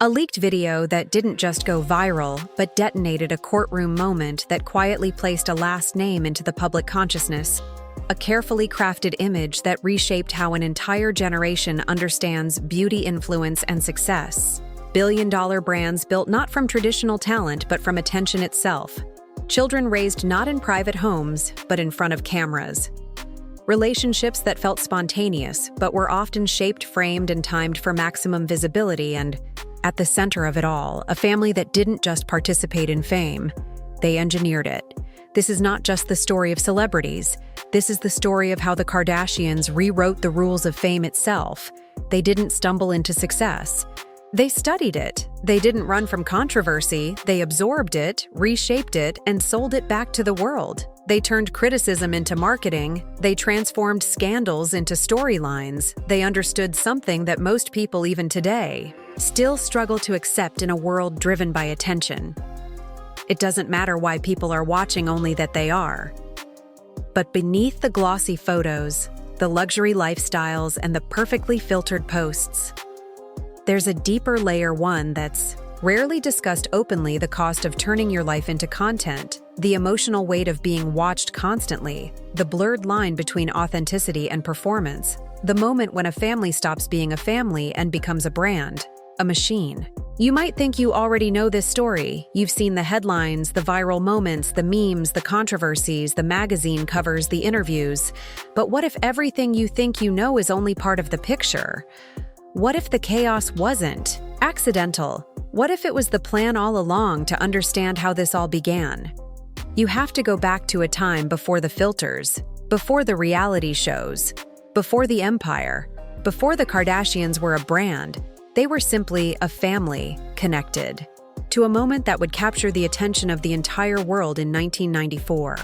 A leaked video that didn't just go viral, but detonated a courtroom moment that quietly placed a last name into the public consciousness. A carefully crafted image that reshaped how an entire generation understands beauty influence and success. Billion-dollar brands built not from traditional talent but from attention itself. Children raised not in private homes, but in front of cameras. Relationships that felt spontaneous, but were often shaped, framed, and timed for maximum visibility, and at the center of it all, a family that didn't just participate in fame. They engineered it. This is not just the story of celebrities. This is the story of how the Kardashians rewrote the rules of fame itself. They didn't stumble into success. They studied it. They didn't run from controversy. They absorbed it, reshaped it, and sold it back to the world. They turned criticism into marketing. They transformed scandals into storylines. They understood something that most people, even today, still struggle to accept in a world driven by attention. It doesn't matter why people are watching, only that they are. But beneath the glossy photos, the luxury lifestyles, and the perfectly filtered posts, there's a deeper layer, one that's rarely discussed openly: the cost of turning your life into content, the emotional weight of being watched constantly, the blurred line between authenticity and performance, the moment when a family stops being a family and becomes a brand, a machine. You might think you already know this story. You've seen the headlines, the viral moments, the memes, the controversies, the magazine covers, the interviews. But what if everything you think you know is only part of the picture? What if the chaos wasn't accidental? What if it was the plan all along to understand how this all began? You have to go back to a time before the filters, before the reality shows, before the empire, before the Kardashians were a brand. They were simply a family, connected, to a moment that would capture the attention of the entire world in 1994.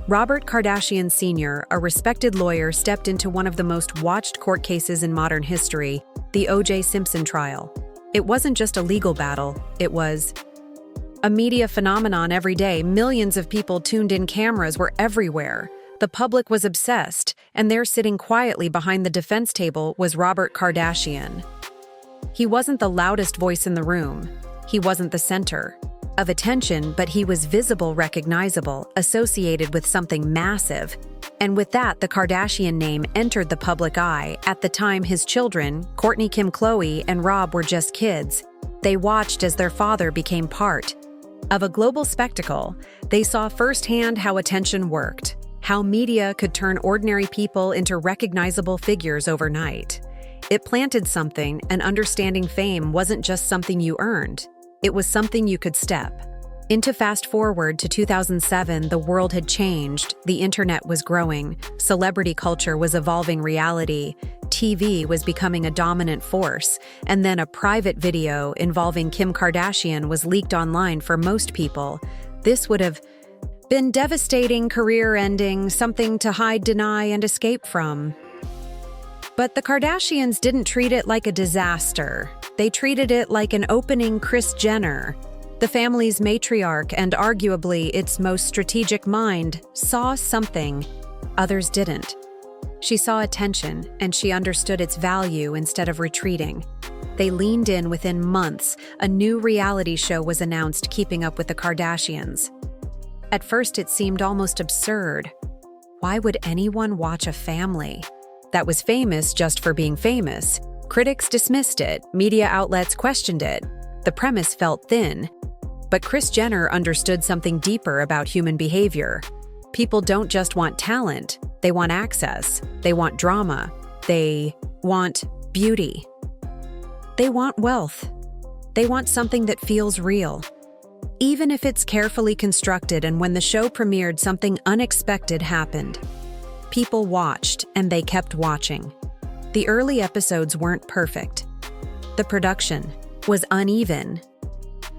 Robert Kardashian Sr., a respected lawyer, stepped into one of the most watched court cases in modern history, the O.J. Simpson trial. It wasn't just a legal battle, it was a media phenomenon. Every day, millions of people tuned in, cameras were everywhere. The public was obsessed, and there, sitting quietly behind the defense table, was Robert Kardashian. He wasn't the loudest voice in the room. He wasn't the center of attention, but he was visible, recognizable, associated with something massive. And with that, the Kardashian name entered the public eye. At the time, his children, Kourtney, Kim, Khloe, and Rob, were just kids. They watched as their father became part of a global spectacle. They saw firsthand how attention worked, how media could turn ordinary people into recognizable figures overnight. It planted something, and understanding fame wasn't just something you earned. It was something you could step into. Fast forward to 2007, the world had changed. The internet was growing. Celebrity culture was evolving. Reality TV was becoming a dominant force. And then a private video involving Kim Kardashian was leaked online. For most people, this would have been devastating, career-ending, something to hide, deny, and escape from. But the Kardashians didn't treat it like a disaster. They treated it like an opening. Kris Jenner, the family's matriarch and arguably its most strategic mind, saw something others didn't. She saw attention, and she understood its value. Instead of retreating, they leaned in. Within months, a new reality show was announced, Keeping Up with the Kardashians. At first, it seemed almost absurd. Why would anyone watch a family that was famous just for being famous? Critics dismissed it. Media outlets questioned it. The premise felt thin. But Kris Jenner understood something deeper about human behavior. People don't just want talent. They want access. They want drama. They want beauty. They want wealth. They want something that feels real, even if it's carefully constructed. And when the show premiered, something unexpected happened. People watched, and they kept watching. The early episodes weren't perfect. The production was uneven.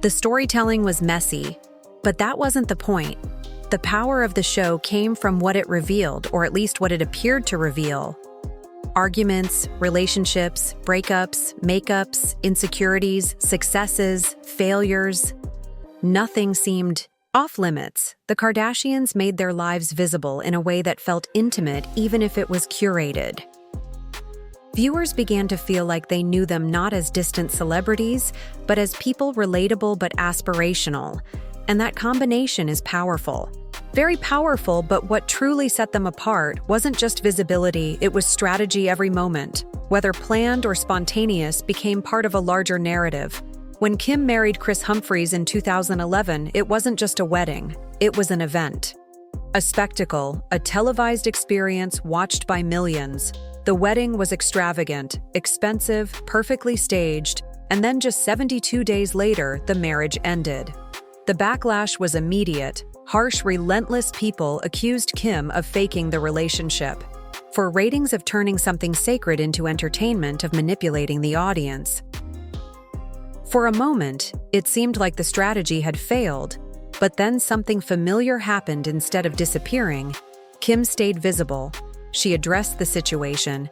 The storytelling was messy. But that wasn't the point. The power of the show came from what it revealed, or at least what it appeared to reveal. Arguments, relationships, breakups, makeups, insecurities, successes, failures. Nothing seemed off-limits. The Kardashians made their lives visible in a way that felt intimate, even if it was curated. Viewers began to feel like they knew them not as distant celebrities, but as people relatable but aspirational. And that combination is powerful. Very powerful, but what truly set them apart wasn't just visibility, it was strategy every moment. Whether planned or spontaneous, became part of a larger narrative. When Kim married Chris Humphries in 2011, it wasn't just a wedding, it was an event. A spectacle, a televised experience watched by millions. The wedding was extravagant, expensive, perfectly staged, and then just 72 days later, the marriage ended. The backlash was immediate. Harsh, relentless people accused Kim of faking the relationship. For ratings, of turning something sacred into entertainment, of manipulating the audience. For a moment, it seemed like the strategy had failed, but then something familiar happened. Instead of disappearing, Kim stayed visible. She addressed the situation.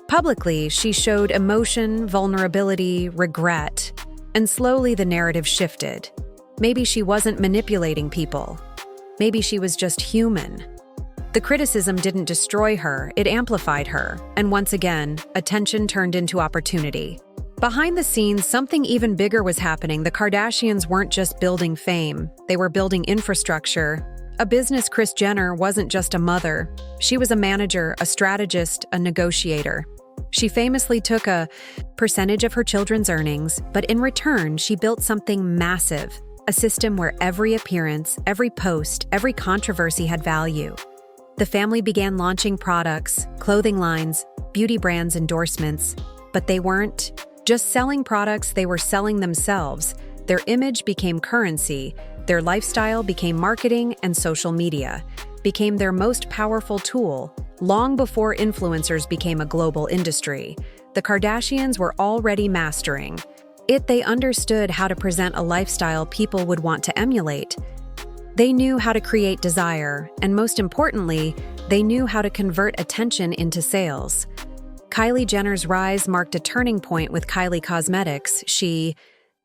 Publicly, she showed emotion, vulnerability, regret, and slowly the narrative shifted. Maybe she wasn't manipulating people. Maybe she was just human. The criticism didn't destroy her, it amplified her, and once again, attention turned into opportunity. Behind the scenes, something even bigger was happening. The Kardashians weren't just building fame, they were building infrastructure. A business. Kris Jenner wasn't just a mother. She was a manager, a strategist, a negotiator. She famously took a percentage of her children's earnings, but in return, she built something massive. A system where every appearance, every post, every controversy had value. The family began launching products, clothing lines, beauty brands, endorsements, but they weren't just selling products, they were selling themselves. Their image became currency, their lifestyle became marketing, and social media became their most powerful tool. Long before influencers became a global industry, the Kardashians were already mastering it. They understood how to present a lifestyle people would want to emulate. They knew how to create desire, and most importantly, they knew how to convert attention into sales. Kylie Jenner's rise marked a turning point with Kylie Cosmetics. She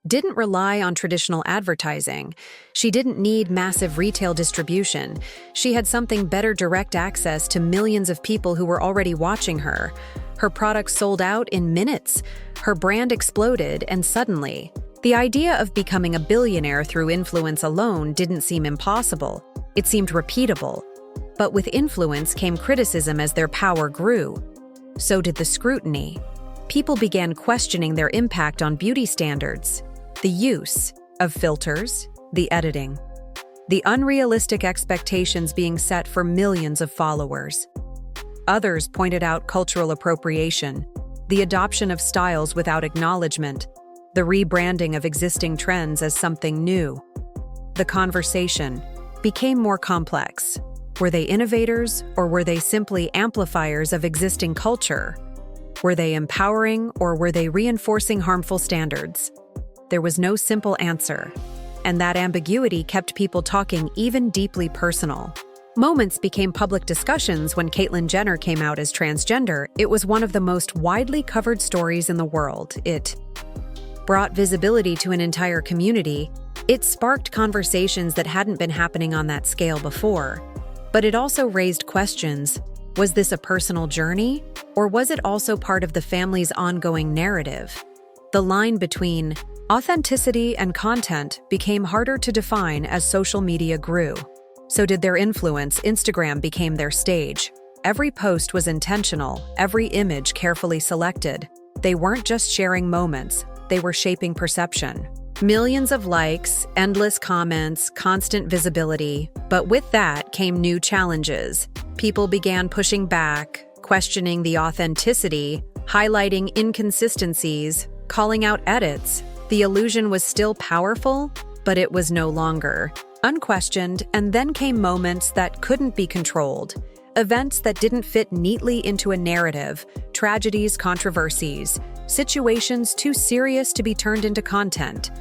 didn't rely on traditional advertising. She didn't need massive retail distribution. She had something better: direct access to millions of people who were already watching her. Her products sold out in minutes. Her brand exploded, and suddenly, the idea of becoming a billionaire through influence alone didn't seem impossible. It seemed repeatable. But with influence came criticism. As their power grew, so did the scrutiny. People began questioning their impact on beauty standards, the use of filters, the editing, the unrealistic expectations being set for millions of followers. Others pointed out cultural appropriation, the adoption of styles without acknowledgement, the rebranding of existing trends as something new. The conversation became more complex. Were they innovators, or were they simply amplifiers of existing culture? Were they empowering, or were they reinforcing harmful standards? There was no simple answer, and that ambiguity kept people talking. Even deeply personal moments became public discussions. When Caitlyn Jenner came out as transgender, it was one of the most widely covered stories in the world. It brought visibility to an entire community. It sparked conversations that hadn't been happening on that scale before. But it also raised questions. Was this a personal journey, or was it also part of the family's ongoing narrative? The line between authenticity and content became harder to define as social media grew. So did their influence. Instagram became their stage. Every post was intentional, every image carefully selected. They weren't just sharing moments, they were shaping perception. Millions of likes, endless comments, constant visibility. But with that came new challenges. People began pushing back, questioning the authenticity, highlighting inconsistencies, calling out edits. The illusion was still powerful, but it was no longer unquestioned. And then came moments that couldn't be controlled. Events that didn't fit neatly into a narrative, tragedies, controversies, situations too serious to be turned into content.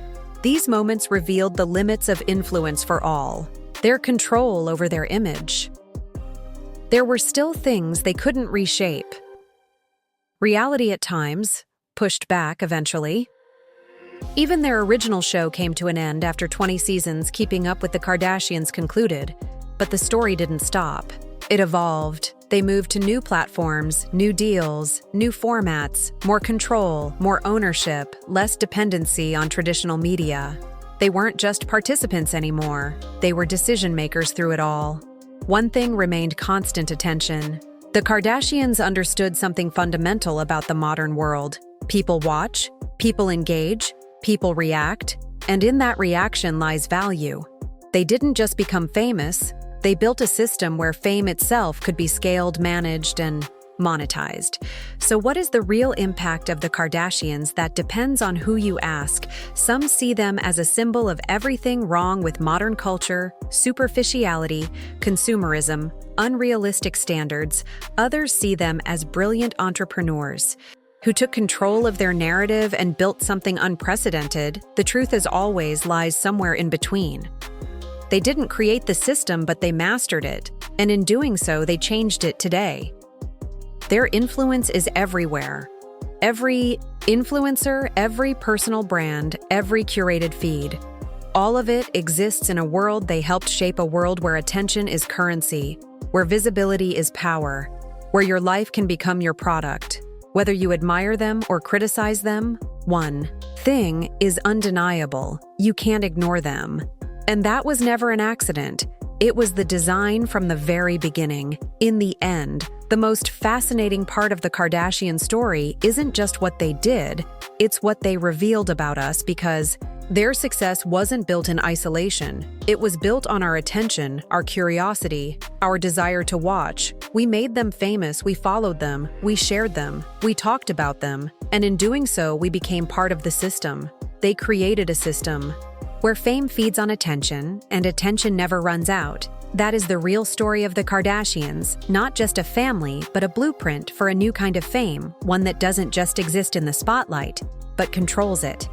These moments revealed the limits of influence for all, their control over their image. There were still things they couldn't reshape. Reality at times pushed back eventually. Even their original show came to an end after 20 seasons. Keeping Up with the Kardashians concluded, but the story didn't stop. It evolved. They moved to new platforms, new deals, new formats, more control, more ownership, less dependency on traditional media. They weren't just participants anymore. They were decision makers through it all. One thing remained constant: attention. The Kardashians understood something fundamental about the modern world. People watch, people engage, people react, and in that reaction lies value. They didn't just become famous, they built a system where fame itself could be scaled, managed, and monetized. So what is the real impact of the Kardashians? That depends on who you ask. Some see them as a symbol of everything wrong with modern culture: superficiality, consumerism, unrealistic standards. Others see them as brilliant entrepreneurs who took control of their narrative and built something unprecedented. The truth, as always, lies somewhere in between. They didn't create the system, but they mastered it, and in doing so, they changed it today. Their influence is everywhere. Every influencer, every personal brand, every curated feed. All of it exists in a world they helped shape, a world where attention is currency, where visibility is power, where your life can become your product. Whether you admire them or criticize them, one thing is undeniable: you can't ignore them. And that was never an accident. It was the design from the very beginning. In the end, the most fascinating part of the Kardashian story isn't just what they did, it's what they revealed about us, because their success wasn't built in isolation. It was built on our attention, our curiosity, our desire to watch. We made them famous, we followed them, we shared them, we talked about them, and in doing so, we became part of the system. They created a system where fame feeds on attention, and attention never runs out. That is the real story of the Kardashians, not just a family, but a blueprint for a new kind of fame, one that doesn't just exist in the spotlight, but controls it.